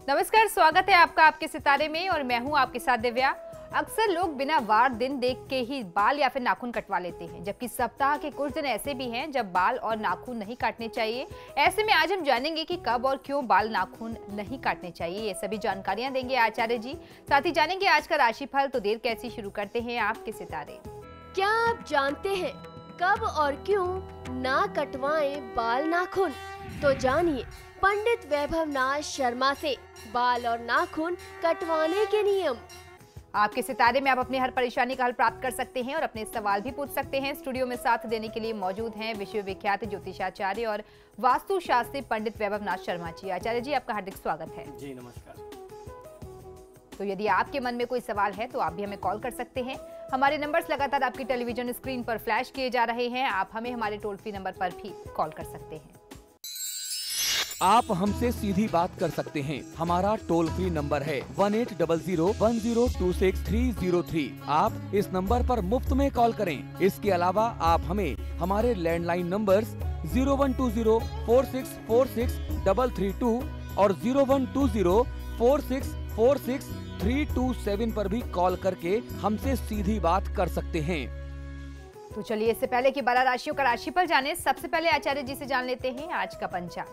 नमस्कार, स्वागत है आपका आपके सितारे में और मैं हूं आपके साथ दिव्या। अक्सर लोग बिना वार दिन देख के ही बाल या फिर नाखून कटवा लेते हैं, जबकि सप्ताह के कुछ दिन ऐसे भी हैं जब बाल और नाखून नहीं काटने चाहिए। ऐसे में आज हम जानेंगे कि कब और क्यों बाल नाखून नहीं काटने चाहिए। ये सभी जानकारियां देंगे आचार्य जी। साथ ही जानेंगे आज का राशिफल। तो देर कैसी, शुरू करते हैं आपके सितारे। क्या आप जानते हैं कब और क्यों ना कटवाएं बाल नाखून? तो जानिए पंडित वैभव नाथ शर्मा से बाल और नाखून कटवाने के नियम। आपके सितारे में आप अपनी हर परेशानी का हल प्राप्त कर सकते हैं और अपने सवाल भी पूछ सकते हैं। स्टूडियो में साथ देने के लिए मौजूद हैं विश्व विख्यात ज्योतिषाचार्य और वास्तु शास्त्री पंडित वैभव नाथ शर्मा जी। आचार्य जी, आपका हार्दिक स्वागत है। जी नमस्कार। तो यदि आपके मन में कोई सवाल है तो आप भी हमें कॉल कर सकते हैं। हमारे नंबर्स लगातार आपकी टेलीविजन स्क्रीन पर फ्लैश किए जा रहे हैं। आप हमें हमारे टोल फ्री नंबर पर भी कॉल कर सकते हैं। आप हमसे सीधी बात कर सकते हैं। हमारा टोल फ्री नंबर है 18001026-303। आप इस नंबर पर मुफ्त में कॉल करें। इसके अलावा आप हमें हमारे लैंडलाइन नंबर्स 012046463332 और 012046463327 पर भी कॉल करके हमसे सीधी बात कर सकते हैं। तो चलिए, इससे पहले कि 12 राशियों का राशिफल जाने, सबसे पहले आचार्य जी से जान लेते हैं आज का पंचांग।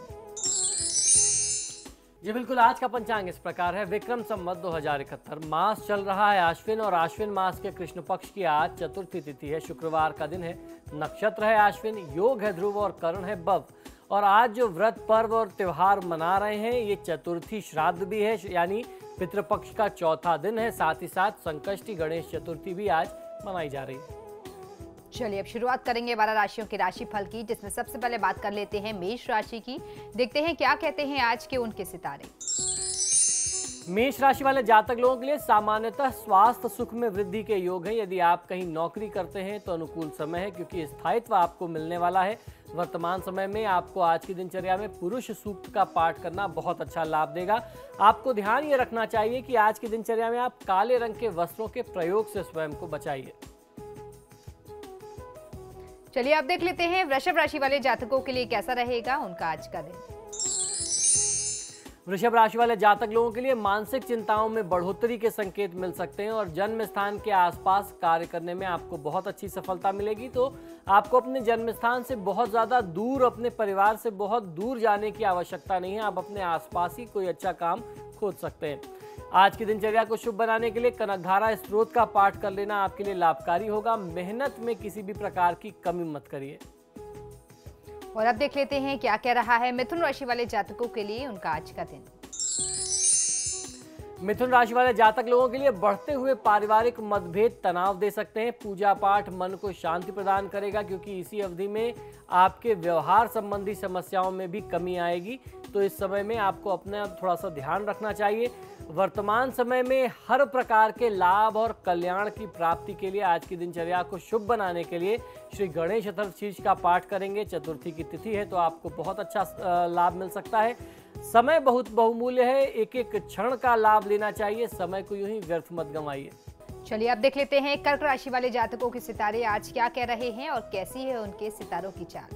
जी बिल्कुल, आज का पंचांग इस प्रकार है। विक्रम संवत 2071, मास चल रहा है आश्विन और आश्विन मास के कृष्ण पक्ष की आज चतुर्थी तिथि है। शुक्रवार का दिन है, नक्षत्र है आश्विन, योग है ध्रुव और करण है बव। और आज जो व्रत पर्व और त्योहार मना रहे हैं, ये चतुर्थी श्राद्ध भी है, यानी पितृपक्ष का चौथा दिन है। साथ ही साथ संकष्टी गणेश चतुर्थी भी आज मनाई जा रही है। चलिए, अब शुरुआत करेंगे 12 राशियों के राशिफल की, जिसमें सबसे पहले बात कर लेते हैं मेष राशि की। देखते हैं क्या कहते हैं आज के उनके सितारे। मेष राशि वाले जातक लोगों के लिए सामान्यतः स्वास्थ्य सुख में वृद्धि के योग है। यदि आप कहीं नौकरी करते हैं तो अनुकूल समय है, क्योंकि स्थायित्व आपको मिलने वाला है। वर्तमान समय में आपको आज की दिनचर्या में पुरुष सूक्त का पाठ करना बहुत अच्छा लाभ देगा। आपको ध्यान ये रखना चाहिए कि आज की दिनचर्या में आप काले रंग के वस्त्रों के प्रयोग से स्वयं को बचाइए। चलिए, अब देख लेते हैं वृषभ राशि वाले जातकों के लिए कैसा रहेगा उनका आज का दिन। वृषभ राशि वाले जातक लोगों के लिए मानसिक चिंताओं में बढ़ोतरी के संकेत मिल सकते हैं और जन्म स्थान के आसपास कार्य करने में आपको बहुत अच्छी सफलता मिलेगी। तो आपको अपने जन्म स्थान से बहुत ज़्यादा दूर, अपने परिवार से बहुत दूर जाने की आवश्यकता नहीं है। आप अपने आसपास ही कोई अच्छा काम खोज सकते हैं। आज की दिनचर्या को शुभ बनाने के लिए कनकधारा स्त्रोत का पाठ कर लेना आपके लिए लाभकारी होगा। मेहनत में किसी भी प्रकार की कमी मत करिए। और अब देख लेते हैं क्या कह रहा है मिथुन राशि वाले जातकों के लिए उनका आज का दिन। मिथुन राशि वाले जातक लोगों के लिए बढ़ते हुए पारिवारिक मतभेद तनाव दे सकते हैं। पूजा पाठ मन को शांति प्रदान करेगा, क्योंकि इसी अवधि में आपके व्यवहार संबंधी समस्याओं में भी कमी आएगी। तो इस समय में आपको अपना थोड़ा सा ध्यान रखना चाहिए। वर्तमान समय में हर प्रकार के लाभ और कल्याण की प्राप्ति के लिए आज की दिनचर्या को शुभ बनाने के लिए श्री गणेश चतुर्थी का पाठ करेंगे। चतुर्थी की तिथि है तो आपको बहुत अच्छा लाभ मिल सकता है। समय बहुत बहुमूल्य है, एक एक क्षण का लाभ लेना चाहिए। समय को यूं ही व्यर्थ मत गंवाइए। चलिए, अब देख लेते हैं कर्क राशि वाले जातकों के सितारे आज क्या कह रहे हैं और कैसी है उनके सितारों की चाल।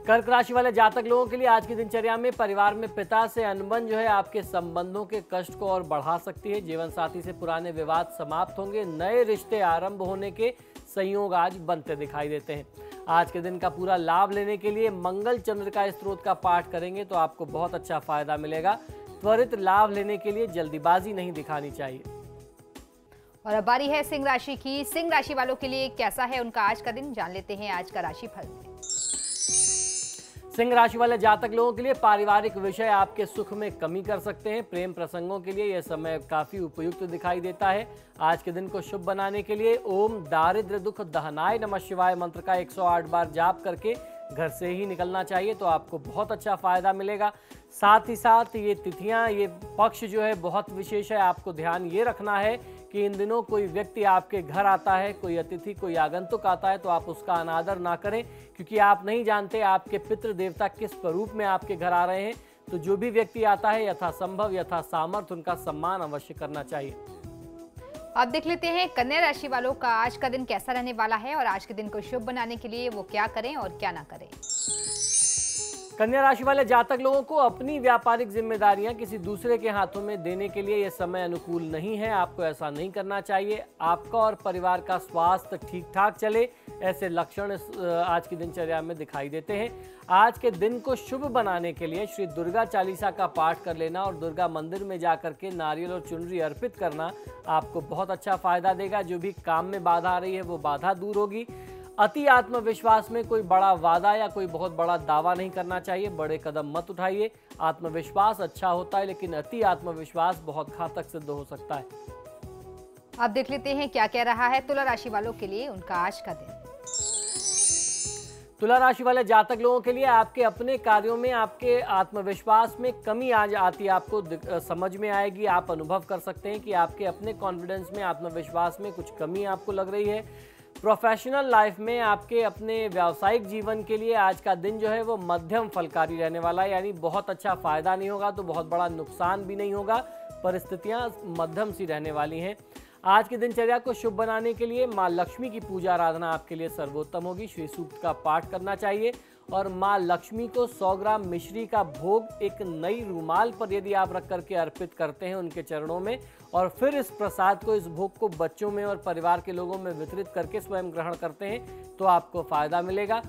कर्क राशि वाले जातक लोगों के लिए आज की दिनचर्या में परिवार में पिता से अनबन जो है आपके संबंधों के कष्ट को और बढ़ा सकती है। जीवन साथी से पुराने विवाद समाप्त होंगे। नए रिश्ते आरंभ होने के संयोग आज बनते दिखाई देते हैं। आज के दिन का पूरा लाभ लेने के लिए मंगल चंद्रिका स्त्रोत का पाठ करेंगे तो आपको बहुत अच्छा फायदा मिलेगा। त्वरित लाभ लेने के लिए जल्दीबाजी नहीं दिखानी चाहिए। और अब बारी है सिंह राशि की। सिंह राशि वालों के लिए कैसा है उनका आज का दिन, जान लेते हैं आज का राशिफल। सिंह राशि वाले जातक लोगों के लिए पारिवारिक विषय आपके सुख में कमी कर सकते हैं। प्रेम प्रसंगों के लिए यह समय काफी उपयुक्त दिखाई देता है। आज के दिन को शुभ बनाने के लिए ओम दारिद्र्य दुख दहनाय नमः शिवाय मंत्र का 108 बार जाप करके घर से ही निकलना चाहिए, तो आपको बहुत अच्छा फायदा मिलेगा। साथ ही साथ ये तिथियां, ये पक्ष जो है बहुत विशेष है। आपको ध्यान ये रखना है कि इन दिनों कोई व्यक्ति आपके घर आता है, कोई अतिथि, कोई आगंतुक आता है तो आप उसका अनादर ना करें, क्योंकि आप नहीं जानते आपके पितृ देवता किस स्वरूप में आपके घर आ रहे हैं। तो जो भी व्यक्ति आता है यथासंभव यथा सामर्थ्य उनका सम्मान अवश्य करना चाहिए। अब देख लेते हैं कन्या राशि वालों का आज का दिन कैसा रहने वाला है और आज के दिन को शुभ बनाने के लिए वो क्या करें और क्या ना करें। कन्या राशि वाले जातक लोगों को अपनी व्यापारिक जिम्मेदारियां किसी दूसरे के हाथों में देने के लिए यह समय अनुकूल नहीं है। आपको ऐसा नहीं करना चाहिए। आपका और परिवार का स्वास्थ्य ठीक ठाक चले, ऐसे लक्षण आज की दिनचर्या में दिखाई देते हैं। आज के दिन को शुभ बनाने के लिए श्री दुर्गा चालीसा का पाठ कर लेना और दुर्गा मंदिर में जाकर के नारियल और चुनरी अर्पित करना आपको बहुत अच्छा फायदा देगा। जो भी काम में बाधा आ रही है वो बाधा दूर होगी। अति आत्मविश्वास में कोई बड़ा वादा या कोई बहुत बड़ा दावा नहीं करना चाहिए। बड़े कदम मत उठाइए। आत्मविश्वास अच्छा होता है, लेकिन अति आत्मविश्वास बहुत घातक सिद्ध हो सकता है। अब देख लेते हैं क्या कह रहा है तुला राशि वालों के लिए उनका आज का दिन। तुला राशि वाले जातक लोगों के लिए आपके अपने कार्यों में आपके आत्मविश्वास में कमी आज आती है, आपको समझ में आएगी। आप अनुभव कर सकते हैं कि आपके अपने कॉन्फिडेंस में, आत्मविश्वास में कुछ कमी आपको लग रही है। प्रोफेशनल लाइफ में आपके अपने व्यावसायिक जीवन के लिए आज का दिन जो है वो मध्यम फलकारी रहने वाला है, यानी बहुत अच्छा फायदा नहीं होगा तो बहुत बड़ा नुकसान भी नहीं होगा। परिस्थितियां मध्यम सी रहने वाली हैं। आज की दिनचर्या को शुभ बनाने के लिए माँ लक्ष्मी की पूजा आराधना आपके लिए सर्वोत्तम होगी। श्री सूक्त का पाठ करना चाहिए और माँ लक्ष्मी को 100 ग्राम मिश्री का भोग एक नई रूमाल पर यदि आप रख करके अर्पित करते हैं उनके चरणों में, और फिर इस प्रसाद को, इस भोग को बच्चों में और परिवार के लोगों में वितरित करके स्वयं ग्रहण करते हैं तो आपको फायदा मिलेगा।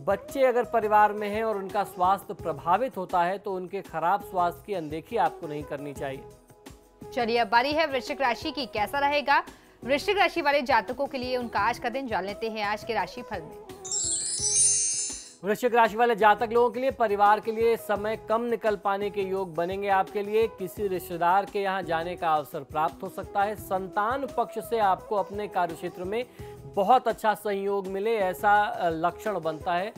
बच्चे अगर परिवार में हैं और उनका स्वास्थ्य प्रभावित होता है तो उनके खराब स्वास्थ्य की अनदेखी आपको नहीं करनी चाहिए। चलिए अब बारी है वृश्चिक राशि की। कैसा रहेगा वृश्चिक राशि वाले जातकों के लिए उनका आज का दिन? जान लेते हैं आज के राशिफल में। वृश्चिक राशि वाले जातक लोगों के लिए परिवार के लिए समय कम निकल पाने के योग बनेंगे। आपके लिए किसी रिश्तेदार के यहाँ जाने का अवसर प्राप्त हो सकता है। संतान पक्ष से आपको अपने कार्यक्षेत्र में बहुत अच्छा सहयोग मिले, ऐसा लक्षण बनता है।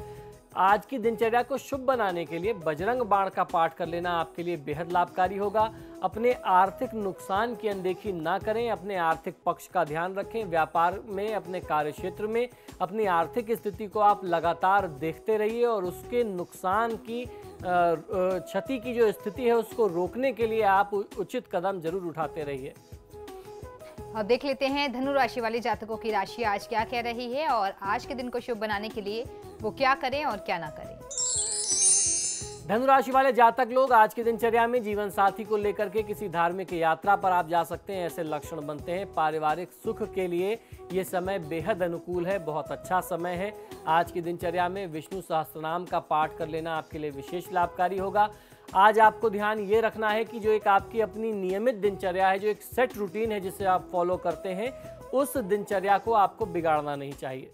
आज की दिनचर्या को शुभ बनाने के लिए बजरंग बाण का पाठ कर लेना आपके लिए बेहद लाभकारी होगा। अपने आर्थिक नुकसान की अनदेखी ना करें, अपने आर्थिक पक्ष का ध्यान रखें। व्यापार में, अपने कार्यक्षेत्र में अपनी आर्थिक स्थिति को आप लगातार देखते रहिए और उसके नुकसान की, क्षति की जो स्थिति है उसको रोकने के लिए आप उचित कदम जरूर उठाते रहिए। अब देख लेते हैं धनु राशि वाले जातकों की राशि आज क्या कह रही है और आज के दिन को शुभ बनाने के लिए वो क्या करें और क्या ना करें। धनु राशि वाले जातक लोग आज की दिनचर्या में जीवन साथी को लेकर के किसी धार्मिक यात्रा पर आप जा सकते हैं, ऐसे लक्षण बनते हैं। पारिवारिक सुख के लिए ये समय बेहद अनुकूल है, बहुत अच्छा समय है। आज की दिनचर्या में विष्णु सहस्त्रनाम का पाठ कर लेना आपके लिए विशेष लाभकारी होगा। आज आपको ध्यान ये रखना है कि जो एक आपकी अपनी नियमित दिनचर्या है, जो एक सेट रूटीन है जिसे आप फॉलो करते हैं, उस दिनचर्या को आपको बिगाड़ना नहीं चाहिए।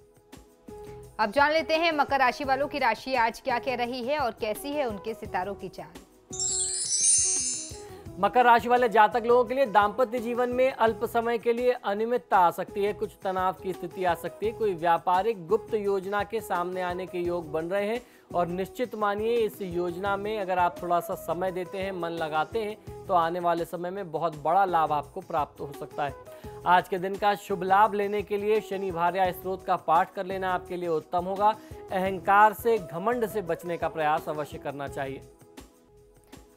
अब जान लेते हैं मकर राशि वालों की राशि आज क्या कह रही है और कैसी है उनके सितारों की चाल। मकर राशि वाले जातक लोगों के लिए दाम्पत्य जीवन में अल्प समय के लिए अनियमितता आ सकती है, कुछ तनाव की स्थिति आ सकती है। कोई व्यापारिक गुप्त योजना के सामने आने के योग बन रहे हैं और निश्चित मानिए इस योजना में अगर आप थोड़ा सा समय देते हैं, मन लगाते हैं तो आने वाले समय में बहुत बड़ा लाभ आपको प्राप्त हो सकता है। आज के दिन का शुभ लाभ लेने के लिए शनि भार्या स्त्रोत का पाठ कर लेना आपके लिए उत्तम होगा। अहंकार से, घमंड से बचने का प्रयास अवश्य करना चाहिए।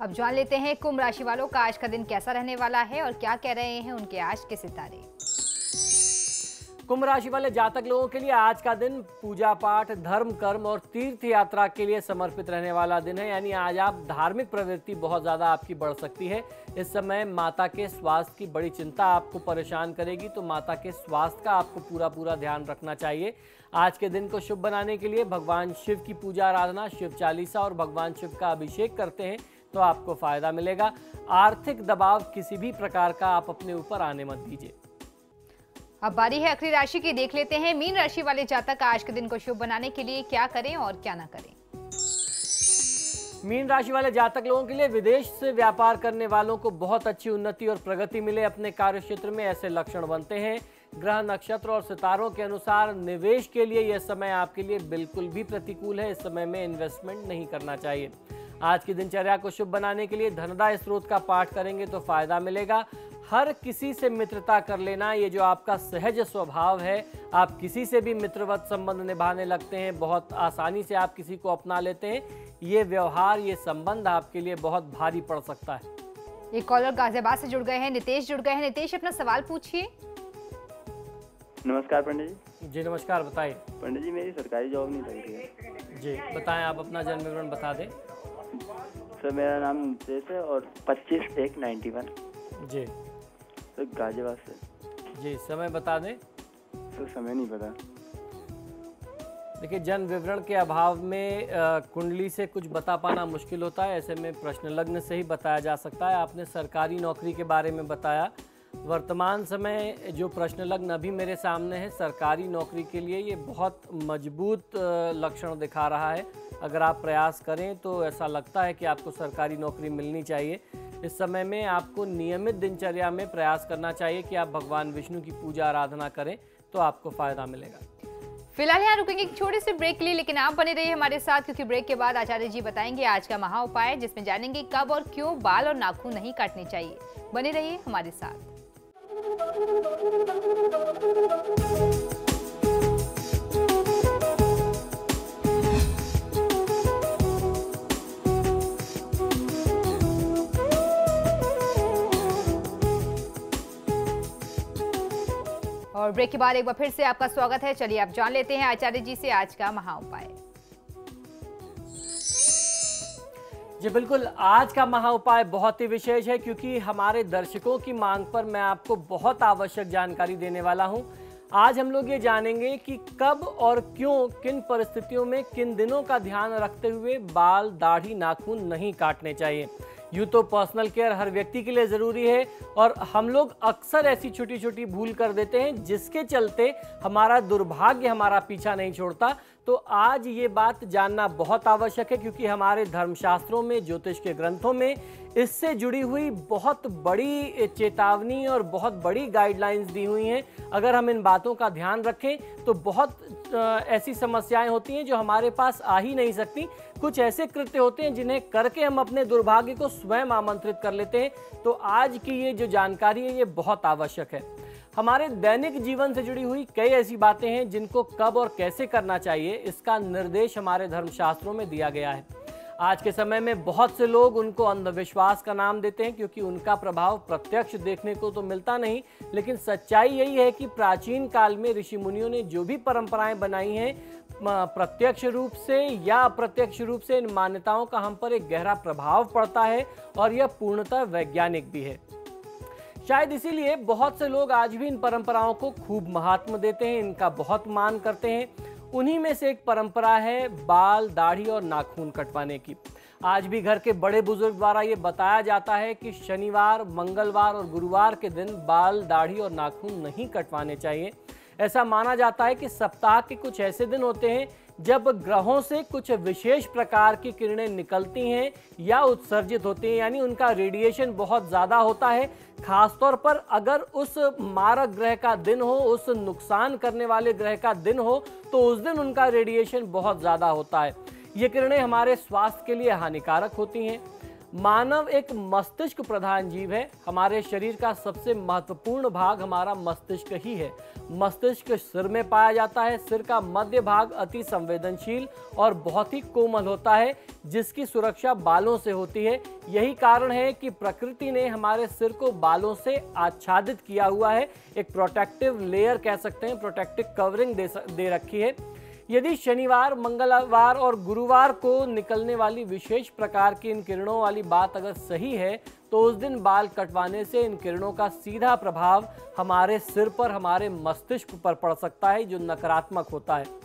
अब जान लेते हैं कुंभ राशि वालों का आज का दिन कैसा रहने वाला है और क्या कह रहे हैं उनके आज के सितारे। कुंभ राशि वाले जातक लोगों के लिए आज का दिन पूजा पाठ, धर्म कर्म और तीर्थ यात्रा के लिए समर्पित रहने वाला दिन है, यानी आज आप धार्मिक प्रवृत्ति बहुत ज़्यादा आपकी बढ़ सकती है। इस समय माता के स्वास्थ्य की बड़ी चिंता आपको परेशान करेगी, तो माता के स्वास्थ्य का आपको पूरा ध्यान रखना चाहिए। आज के दिन को शुभ बनाने के लिए भगवान शिव की पूजा आराधना, शिव चालीसा और भगवान शिव का अभिषेक करते हैं तो आपको फायदा मिलेगा। आर्थिक दबाव किसी भी प्रकार का आप अपने ऊपर आने मत दीजिए। अब बारी है अगली राशि की। देख लेते हैं मीन राशि वाले जातक आज के दिन को शुभ बनाने के लिए क्या करें और क्या ना करें। मीन राशि वाले जातक लोगों के लिए विदेश से व्यापार करने वालों को बहुत अच्छी उन्नति और प्रगति मिले अपने कार्य क्षेत्र में, ऐसे लक्षण बनते हैं। ग्रह, नक्षत्र और सितारों के अनुसार निवेश के लिए यह समय आपके लिए बिल्कुल भी प्रतिकूल है। इस समय में इन्वेस्टमेंट नहीं करना चाहिए। आज की दिनचर्या को शुभ बनाने के लिए धनदा स्त्रोत का पाठ करेंगे तो फायदा मिलेगा। हर किसी से मित्रता कर लेना, ये जो आपका सहज स्वभाव है, आप किसी से भी मित्रवत संबंध निभाने लगते हैं, बहुत आसानी से आप किसी को अपना लेते हैं। ये व्यवहार, ये संबंध आपके लिए बहुत भारी पड़ सकता है। एक कॉलर गाजियाबाद से जुड़ गए हैं, नितेश जुड़ गए हैं। नितेश, अपना सवाल पूछिए। नमस्कार पंडित जी। जी नमस्कार, बताइए। पंडित जी, मेरी सरकारी जॉब नहीं लग रही है। जी बताएं, आप अपना जन्म विवरण बता दें। सर मेरा नाम नितेश है और 25/1/91। जी सर गाजियाबाद से। जी, समय बता दें। सर समय नहीं पता। देखिए, जन विवरण के अभाव में कुंडली से कुछ बता पाना मुश्किल होता है। ऐसे में प्रश्न लग्न से ही बताया जा सकता है। आपने सरकारी नौकरी के बारे में बताया। वर्तमान समय जो प्रश्न लग्न अभी मेरे सामने है सरकारी नौकरी के लिए, ये बहुत मजबूत लक्षण दिखा रहा है। अगर आप प्रयास करें तो ऐसा लगता है कि आपको सरकारी नौकरी मिलनी चाहिए। इस समय में आपको नियमित दिनचर्या में प्रयास करना चाहिए कि आप भगवान विष्णु की पूजा आराधना करें, तो आपको फायदा मिलेगा। फिलहाल यहाँ रुकेंगे एक छोटे से ब्रेक के लिए, लेकिन आप बने रहिए हमारे साथ, क्योंकि ब्रेक के बाद आचार्य जी बताएंगे आज का महा उपाय, जिसमें जानेंगे कब और क्यों बाल और नाखून नहीं काटने चाहिए। बने रहिए हमारे साथ। और ब्रेक के बाद एक बार फिर से आपका स्वागत है। चलिए आप जान लेते हैं आचार्य जी से आज का महा उपाय। जी बिल्कुल, आज का महा उपाय बहुत ही विशेष है, क्योंकि हमारे दर्शकों की मांग पर मैं आपको बहुत आवश्यक जानकारी देने वाला हूं। आज हम लोग ये जानेंगे कि कब और क्यों, किन परिस्थितियों में, किन दिनों का ध्यान रखते हुए बाल, दाढ़ी, नाखून नहीं काटने चाहिए। यूँ तो पर्सनल केयर हर व्यक्ति के लिए ज़रूरी है, और हम लोग अक्सर ऐसी छोटी छोटी भूल कर देते हैं जिसके चलते हमारा दुर्भाग्य हमारा पीछा नहीं छोड़ता। तो आज ये बात जानना बहुत आवश्यक है, क्योंकि हमारे धर्मशास्त्रों में, ज्योतिष के ग्रंथों में इससे जुड़ी हुई बहुत बड़ी चेतावनी और बहुत बड़ी गाइडलाइंस दी हुई हैं। अगर हम इन बातों का ध्यान रखें तो बहुत ऐसी समस्याएं होती हैं जो हमारे पास आ ही नहीं सकती। कुछ ऐसे कृत्य होते हैं जिन्हें करके हम अपने दुर्भाग्य को स्वयं आमंत्रित कर लेते हैं। तो आज की ये जो जानकारी है ये बहुत आवश्यक है। हमारे दैनिक जीवन से जुड़ी हुई कई ऐसी बातें हैं जिनको कब और कैसे करना चाहिए, इसका निर्देश हमारे धर्मशास्त्रों में दिया गया है। आज के समय में बहुत से लोग उनको अंधविश्वास का नाम देते हैं, क्योंकि उनका प्रभाव प्रत्यक्ष देखने को तो मिलता नहीं, लेकिन सच्चाई यही है कि प्राचीन काल में ऋषि मुनियों ने जो भी परंपराएं बनाई हैं, प्रत्यक्ष रूप से या अप्रत्यक्ष रूप से इन मान्यताओं का हम पर एक गहरा प्रभाव पड़ता है, और यह पूर्णतः वैज्ञानिक भी है। शायद इसीलिए बहुत से लोग आज भी इन परंपराओं को खूब महात्म्य देते हैं, इनका बहुत मान करते हैं। उन्हीं में से एक परंपरा है बाल, दाढ़ी और नाखून कटवाने की। आज भी घर के बड़े बुजुर्ग द्वारा ये बताया जाता है कि शनिवार, मंगलवार और गुरुवार के दिन बाल, दाढ़ी और नाखून नहीं कटवाने चाहिए। ऐसा माना जाता है कि सप्ताह के कुछ ऐसे दिन होते हैं जब ग्रहों से कुछ विशेष प्रकार की किरणें निकलती हैं या उत्सर्जित होती हैं, यानी उनका रेडिएशन बहुत ज़्यादा होता है। खासतौर पर अगर उस मारक ग्रह का दिन हो, उस नुकसान करने वाले ग्रह का दिन हो, तो उस दिन उनका रेडिएशन बहुत ज़्यादा होता है। ये किरणें हमारे स्वास्थ्य के लिए हानिकारक होती हैं। मानव एक मस्तिष्क प्रधान जीव है। हमारे शरीर का सबसे महत्वपूर्ण भाग हमारा मस्तिष्क ही है। मस्तिष्क सिर में पाया जाता है। सिर का मध्य भाग अति संवेदनशील और बहुत ही कोमल होता है, जिसकी सुरक्षा बालों से होती है। यही कारण है कि प्रकृति ने हमारे सिर को बालों से आच्छादित किया हुआ है। एक प्रोटेक्टिव लेयर कह सकते हैं, प्रोटेक्टिव कवरिंग दे रखी है। यदि शनिवार, मंगलवार और गुरुवार को निकलने वाली विशेष प्रकार की इन किरणों वाली बात अगर सही है, तो उस दिन बाल कटवाने से इन किरणों का सीधा प्रभाव हमारे सिर पर, हमारे मस्तिष्क पर पड़ सकता है, जो नकारात्मक होता है।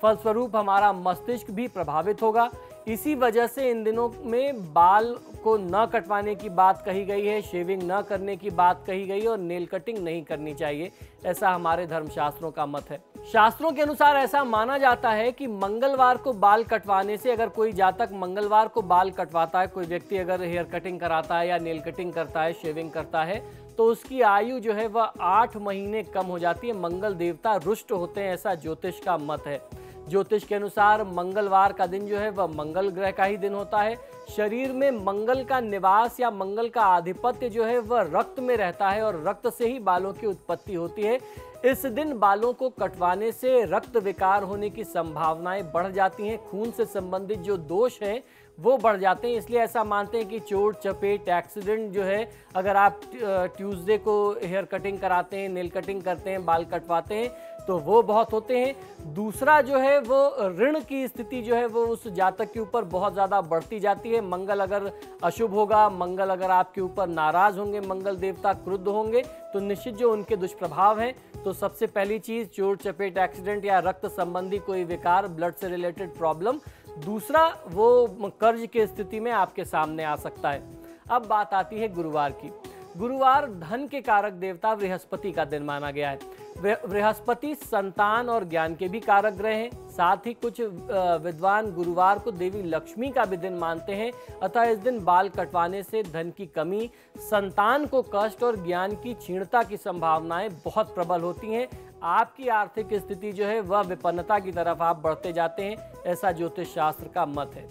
फलस्वरूप हमारा मस्तिष्क भी प्रभावित होगा। इसी वजह से इन दिनों में बाल को न कटवाने की बात कही गई है, शेविंग न करने की बात कही गई है और नेल कटिंग नहीं करनी चाहिए। ऐसा हमारे धर्मशास्त्रों का मत है। शास्त्रों के अनुसार ऐसा माना जाता है कि मंगलवार को बाल कटवाने से, अगर कोई जातक मंगलवार को बाल कटवाता है, कोई व्यक्ति अगर हेयर कटिंग कराता है या नेल कटिंग करता है, शेविंग करता है, तो उसकी आयु जो है वह 8 महीने कम हो जाती है। मंगल देवता रुष्ट होते हैं, ऐसा ज्योतिष का मत है। ज्योतिष के अनुसार मंगलवार का दिन जो है वह मंगल ग्रह का ही दिन होता है। शरीर में मंगल का निवास या मंगल का आधिपत्य जो है वह रक्त में रहता है, और रक्त से ही बालों की उत्पत्ति होती है। इस दिन बालों को कटवाने से रक्त विकार होने की संभावनाएं बढ़ जाती हैं। खून से संबंधित जो दोष हैं वो बढ़ जाते हैं। इसलिए ऐसा मानते हैं कि चोट चपेट, एक्सीडेंट जो है, अगर आप ट्यूसडे को हेयर कटिंग कराते हैं, नेल कटिंग करते हैं, बाल कटवाते हैं, तो वो बहुत होते हैं। दूसरा जो है वो ऋण की स्थिति जो है वो उस जातक के ऊपर बहुत ज़्यादा बढ़ती जाती है। मंगल अगर अशुभ होगा, मंगल अगर आपके ऊपर नाराज होंगे, मंगल देवता क्रुद्ध होंगे, तो निश्चित जो उनके दुष्प्रभाव हैं, तो सबसे पहली चीज़ चोट चपेट एक्सीडेंट या रक्त संबंधी कोई विकार, ब्लड से रिलेटेड प्रॉब्लम। दूसरा वो कर्ज की स्थिति में आपके सामने आ सकता है। अब बात आती है गुरुवार की। गुरुवार धन के कारक देवता बृहस्पति का दिन माना गया है। बृहस्पति संतान और ज्ञान के भी कारक ग्रह हैं। साथ ही कुछ विद्वान गुरुवार को देवी लक्ष्मी का भी दिन मानते हैं। अतः इस दिन बाल कटवाने से धन की कमी, संतान को कष्ट और ज्ञान की क्षीणता की संभावनाएं बहुत प्रबल होती हैं। आपकी आर्थिक स्थिति जो है वह विपन्नता की तरफ आप बढ़ते जाते हैं, ऐसा ज्योतिष शास्त्र का मत है।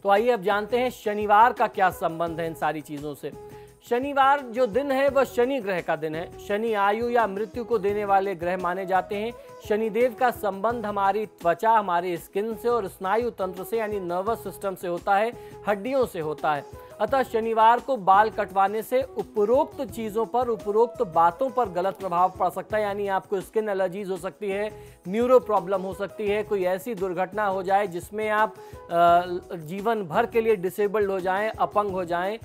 तो आइए अब जानते हैं शनिवार का क्या संबंध है इन सारी चीजों से। शनिवार जो दिन है वह शनि ग्रह का दिन है। शनि आयु या मृत्यु को देने वाले ग्रह माने जाते हैं। शनिदेव का संबंध हमारी त्वचा, हमारी स्किन से और स्नायु तंत्र से यानी नर्वस सिस्टम से होता है, हड्डियों से होता है। अतः शनिवार को बाल कटवाने से उपरोक्त चीज़ों पर, उपरोक्त बातों पर गलत प्रभाव पड़ सकता है। यानी आपको स्किन एलर्जीज हो सकती है, न्यूरो प्रॉब्लम हो सकती है, कोई ऐसी दुर्घटना हो जाए जिसमें आप जीवन भर के लिए डिसेबल्ड हो जाएं, अपंग हो जाएं,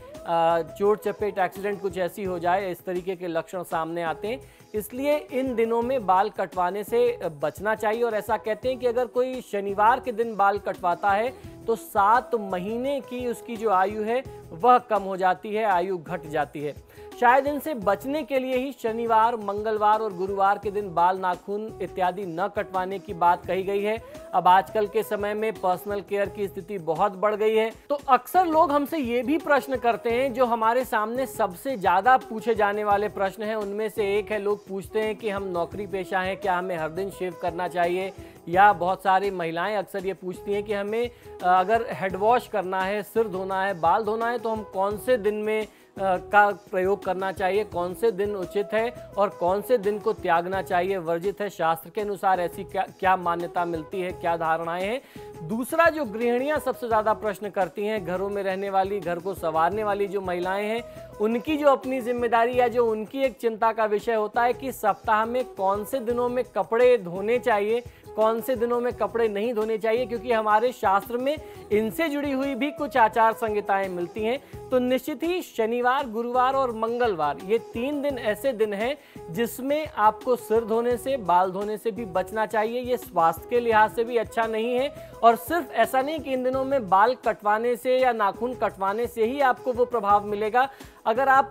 चोट चपेट एक्सीडेंट कुछ ऐसी हो जाए, इस तरीके के लक्षण सामने आते हैं। इसलिए इन दिनों में बाल कटवाने से बचना चाहिए। और ऐसा कहते हैं कि अगर कोई शनिवार के दिन बाल कटवाता है तो 7 महीने की उसकी जो आयु है वह कम हो जाती है, आयु घट जाती है। शायद इनसे बचने के लिए ही शनिवार, मंगलवार और गुरुवार के दिन बाल, नाखून इत्यादि न कटवाने की बात कही गई है। अब आजकल के समय में पर्सनल केयर की स्थिति बहुत बढ़ गई है। तो अक्सर लोग हमसे ये भी प्रश्न करते हैं, जो हमारे सामने सबसे ज़्यादा पूछे जाने वाले प्रश्न हैं उनमें से एक है, लोग पूछते हैं कि हम नौकरी पेशा हैं, क्या हमें हर दिन शेव करना चाहिए? या बहुत सारी महिलाएं अक्सर ये पूछती हैं कि हमें अगर हेड वॉश करना है, सिर धोना है, बाल धोना है, तो हम कौन से दिन में का प्रयोग करना चाहिए, कौन से दिन उचित है और कौन से दिन को त्यागना चाहिए, वर्जित है? शास्त्र के अनुसार ऐसी क्या मान्यता मिलती है, क्या धारणाएं हैं? दूसरा, जो गृहिणियां सबसे ज़्यादा प्रश्न करती हैं, घरों में रहने वाली, घर को संवारने वाली जो महिलाएं हैं, उनकी जो अपनी जिम्मेदारी या जो उनकी एक चिंता का विषय होता है कि सप्ताह में कौन से दिनों में कपड़े धोने चाहिए, कौन से दिनों में कपड़े नहीं धोने चाहिए, क्योंकि हमारे शास्त्र में इनसे जुड़ी हुई भी कुछ आचार संहिताएं मिलती हैं। तो निश्चित ही शनिवार, गुरुवार और मंगलवार ये 3 दिन ऐसे दिन हैं जिसमें आपको सिर धोने से, बाल धोने से भी बचना चाहिए। ये स्वास्थ्य के लिहाज से भी अच्छा नहीं है। और सिर्फ ऐसा नहीं कि इन दिनों में बाल कटवाने से या नाखून कटवाने से ही आपको वो प्रभाव मिलेगा। अगर आप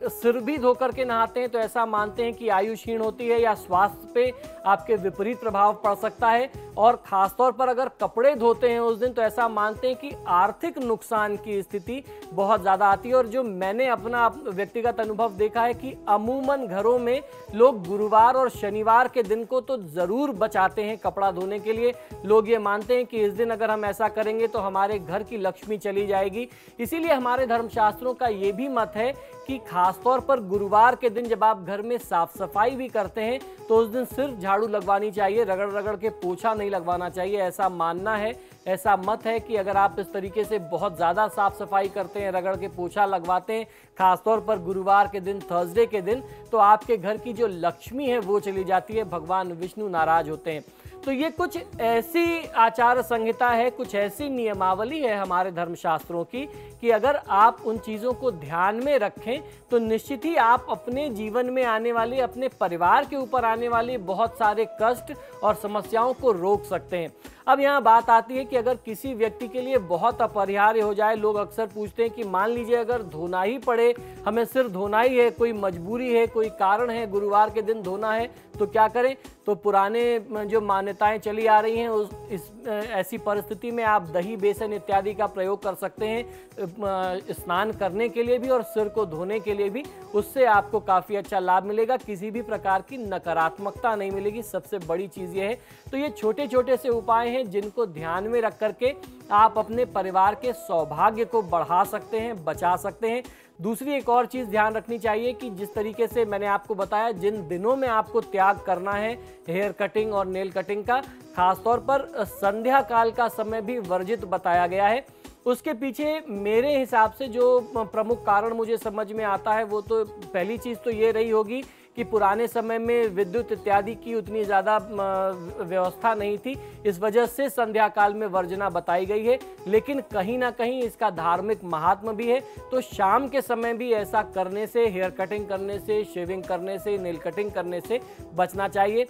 सिर भी धो करके नहाते हैं तो ऐसा मानते हैं कि आयु क्षीण होती है या स्वास्थ्य पे आपके विपरीत प्रभाव पड़ सकता है। और खासतौर पर अगर कपड़े धोते हैं उस दिन तो ऐसा मानते हैं कि आर्थिक नुकसान की स्थिति बहुत ज़्यादा आती है। और जो मैंने अपना व्यक्तिगत अनुभव देखा है कि अमूमन घरों में लोग गुरुवार और शनिवार के दिन को तो ज़रूर बचाते हैं कपड़ा धोने के लिए। लोग ये मानते हैं कि इस दिन अगर हम ऐसा करेंगे तो हमारे घर की लक्ष्मी चली जाएगी। इसीलिए हमारे धर्मशास्त्रों का ये भी मत है कि खासतौर पर गुरुवार के दिन जब आप घर में साफ सफाई भी करते हैं तो उस दिन सिर्फ झाड़ू लगवानी चाहिए, रगड़ रगड़ के पोछा नहीं लगवाना चाहिए। ऐसा मानना है, ऐसा मत है कि अगर आप इस तरीके से बहुत ज़्यादा साफ सफाई करते हैं, रगड़ के पोछा लगवाते हैं खासतौर पर गुरुवार के दिन, थर्सडे के दिन, तो आपके घर की जो लक्ष्मी है वो चली जाती है, भगवान विष्णु नाराज होते हैं। तो ये कुछ ऐसी आचार संहिता है, कुछ ऐसी नियमावली है हमारे धर्मशास्त्रों की कि अगर आप उन चीज़ों को ध्यान में रखें तो निश्चित ही आप अपने जीवन में आने वाली, अपने परिवार के ऊपर आने वाली बहुत सारे कष्ट और समस्याओं को रोक सकते हैं। अब यहाँ बात आती है कि अगर किसी व्यक्ति के लिए बहुत अपरिहार्य हो जाए, लोग अक्सर पूछते हैं कि मान लीजिए अगर धोना ही पड़े, हमें सिर धोना ही है, कोई मजबूरी है, कोई कारण है, गुरुवार के दिन धोना है, तो क्या करें? तो पुराने जो मान्यताएं चली आ रही हैं ऐसी परिस्थिति में आप दही, बेसन इत्यादि का प्रयोग कर सकते हैं स्नान करने के लिए भी और सिर को धोने के लिए भी। उससे आपको काफ़ी अच्छा लाभ मिलेगा, किसी भी प्रकार की नकारात्मकता नहीं मिलेगी। सबसे बड़ी चीज़ ये है। तो ये छोटे छोटे से उपाय हैं जिनको ध्यान में रख करके आप अपने परिवार के सौभाग्य को बढ़ा सकते हैं, बचा सकते हैं। दूसरी एक और चीज़ ध्यान रखनी चाहिए कि जिस तरीके से मैंने आपको बताया, जिन दिनों में आपको त्याग करना है हेयर कटिंग और नेल कटिंग का, खासतौर पर संध्या काल का समय भी वर्जित बताया गया है। उसके पीछे मेरे हिसाब से जो प्रमुख कारण मुझे समझ में आता है वो तो पहली चीज़ तो ये रही होगी कि पुराने समय में विद्युत इत्यादि की उतनी ज़्यादा व्यवस्था नहीं थी, इस वजह से संध्या काल में वर्जना बताई गई है। लेकिन कहीं ना कहीं इसका धार्मिक महात्म्य भी है, तो शाम के समय भी ऐसा करने से, हेयर कटिंग करने से, शेविंग करने से, नेल कटिंग करने से बचना चाहिए।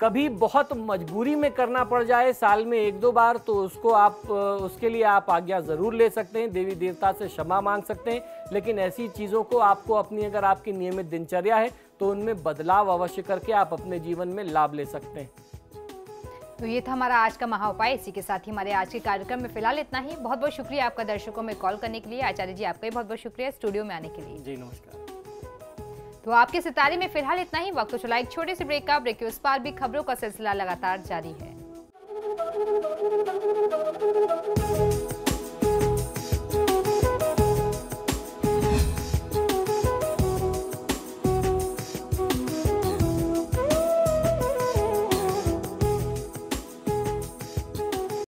कभी बहुत मजबूरी में करना पड़ जाए साल में 1-2 बार, तो उसके लिए आप आज्ञा ज़रूर ले सकते हैं, देवी देवता से क्षमा मांग सकते हैं। लेकिन ऐसी चीज़ों को आपको अगर आपकी नियमित दिनचर्या है तो उनमें बदलाव अवश्य करके आप अपने जीवन में लाभ ले सकते हैं। तो ये था हमारा आज का महाउपाय। इसी के साथ ही हमारे आज के कार्यक्रम में फिलहाल इतना ही। बहुत बहुत शुक्रिया आपका दर्शकों में कॉल करने के लिए। आचार्य जी, आपका भी बहुत बहुत शुक्रिया स्टूडियो में आने के लिए। जी नमस्कार। तो आपके सितारे में फिलहाल इतना ही। वक्त तो चला एक छोटे से ब्रेक का। ब्रेक के उस पार भी खबरों का सिलसिला लगातार जारी है।